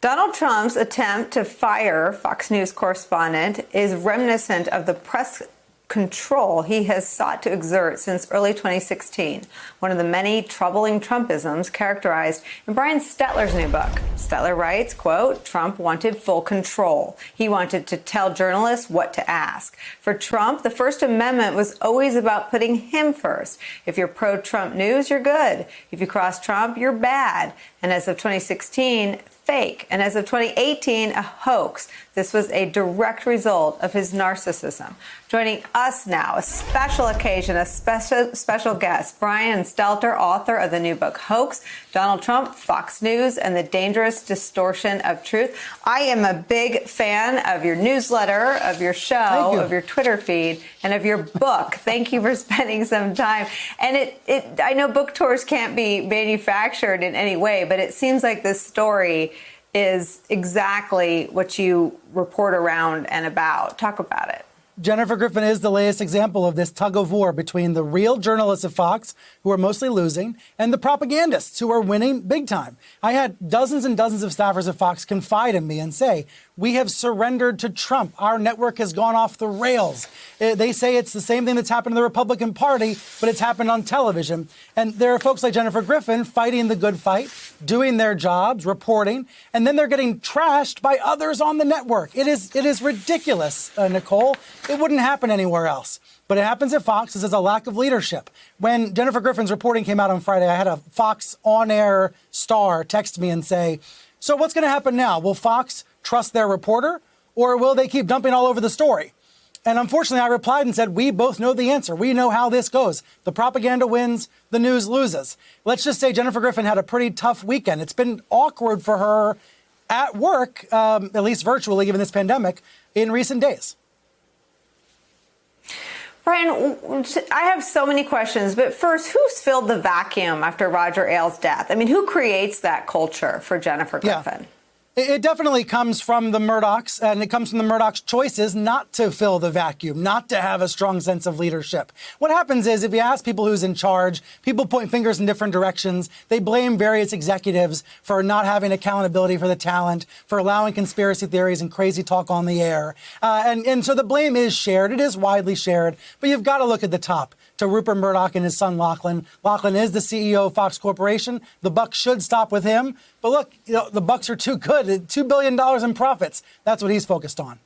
Donald Trump's attempt to fire Fox News correspondent is reminiscent of the press control he has sought to exert since early 2016, one of the many troubling Trumpisms characterized in Brian Stetler's new book. Stetler writes, quote, Trump wanted full control. He wanted to tell journalists what to ask. For Trump, the First Amendment was always about putting him first. If you're pro-Trump news, you're good. If you cross Trump, you're bad. And as of 2016, fake. And as of 2018, a hoax. This was a direct result of his narcissism. Joining us now, a special occasion, a special guest, Brian Stelter, author of the new book, Hoax, Donald Trump, Fox News, and the Dangerous Distortion of Truth. I am a big fan of your newsletter, of your show, of your Twitter feed, and of your book. Thank you for spending some time. And I know book tours can't be manufactured in any way, but it seems like this story is exactly what you report around and about. Talk about it. Jennifer Griffin is the latest example of this tug of war between the real journalists of Fox, who are mostly losing, and the propagandists, who are winning big time. I had dozens and dozens of staffers of Fox confide in me and say, we have surrendered to Trump. Our network has gone off the rails. They say it's the same thing that's happened in the Republican Party, but it's happened on television. And there are folks like Jennifer Griffin fighting the good fight, doing their jobs, reporting, and then they're getting trashed by others on the network. It is ridiculous, Nicole. It wouldn't happen anywhere else. But it happens at Fox. This is a lack of leadership. When Jennifer Griffin's reporting came out on Friday, I had a Fox on-air star text me and say, so what's going to happen now? Will Fox trust their reporter, or will they keep dumping all over the story? And unfortunately, I replied and said, we both know the answer. We know how this goes. The propaganda wins, the news loses. Let's just say Jennifer Griffin had a pretty tough weekend. It's been awkward for her at work, at least virtually, given this pandemic, in recent days. Brian, I have so many questions, but first, who's filled the vacuum after Roger Ailes' death? I mean, who creates that culture for Jennifer Griffin? Yeah. It definitely comes from the Murdochs, and it comes from the Murdochs' choices not to fill the vacuum, not to have a strong sense of leadership. What happens is, if you ask people who's in charge, people point fingers in different directions. They blame various executives for not having accountability for the talent, for allowing conspiracy theories and crazy talk on the air. And so the blame is shared. It is widely shared. But you've got to look at the top, to Rupert Murdoch and his son Lachlan. Lachlan is the CEO of Fox Corporation. The buck should stop with him. But look, the bucks are too good. $2 billion in profits. That's what he's focused on.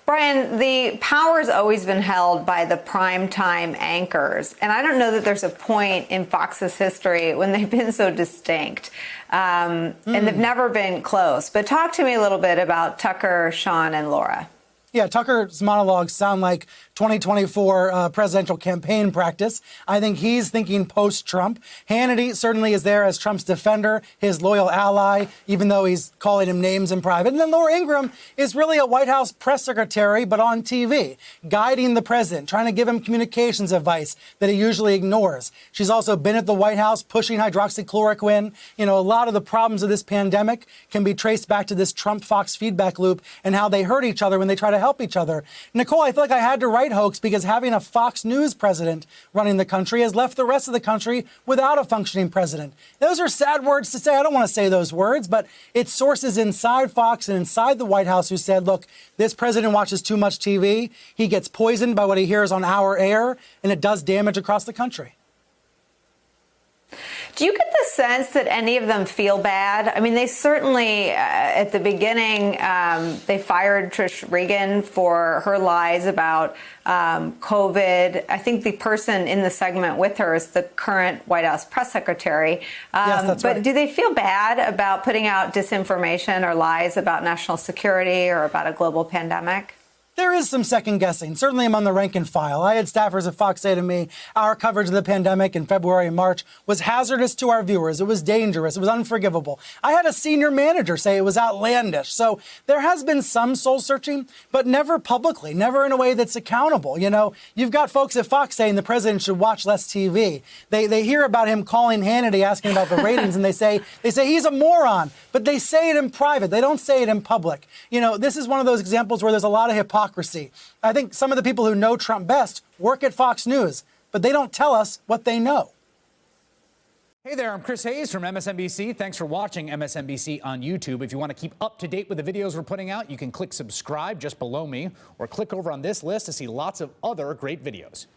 Brian, the power's always been held by the primetime anchors. And I don't know that there's a point in Fox's history when they've been so distinct. And they've never been close. But talk to me a little bit about Tucker, Sean, and Laura. Yeah, Tucker's monologues sound like 2024 presidential campaign practice. I think he's thinking post-Trump. Hannity certainly is there as Trump's defender, his loyal ally, even though he's calling him names in private. And then Laura Ingraham is really a White House press secretary, but on TV, guiding the president, trying to give him communications advice that he usually ignores. She's also been at the White House pushing hydroxychloroquine. You know, a lot of the problems of this pandemic can be traced back to this Trump-Fox feedback loop and how they hurt each other when they try to help each other. Nicole, I feel like I had to write Hoax because having a Fox News president running the country has left the rest of the country without a functioning president. Those are sad words to say. I don't want to say those words, but it's sources inside Fox and inside the White House who said, look, this president watches too much TV. He gets poisoned by what he hears on our air, and it does damage across the country. Do you get the sense that any of them feel bad? I mean, they certainly, at the beginning, they fired Trish Regan for her lies about COVID. I think the person in the segment with her is the current White House press secretary. Yes, that's right. But do they feel bad about putting out disinformation or lies about national security or about a global pandemic? There is some second guessing, certainly among the rank and file. I had staffers at Fox say to me, our coverage of the pandemic in February and March was hazardous to our viewers. It was dangerous. It was unforgivable. I had a senior manager say it was outlandish. So there has been some soul searching, but never publicly, never in a way that's accountable. You know, you've got folks at Fox saying the president should watch less TV. They hear about him calling Hannity, asking about the ratings, and they say he's a moron, but they say it in private. They don't say it in public. You know, this is one of those examples where there's a lot of hypocrisy. I think some of the people who know Trump best work at Fox News, but they don't tell us what they know. Hey there, I'm Chris Hayes from MSNBC. Thanks for watching MSNBC on YouTube. If you want to keep up to date with the videos we're putting out, you can click subscribe just below me or click over on this list to see lots of other great videos.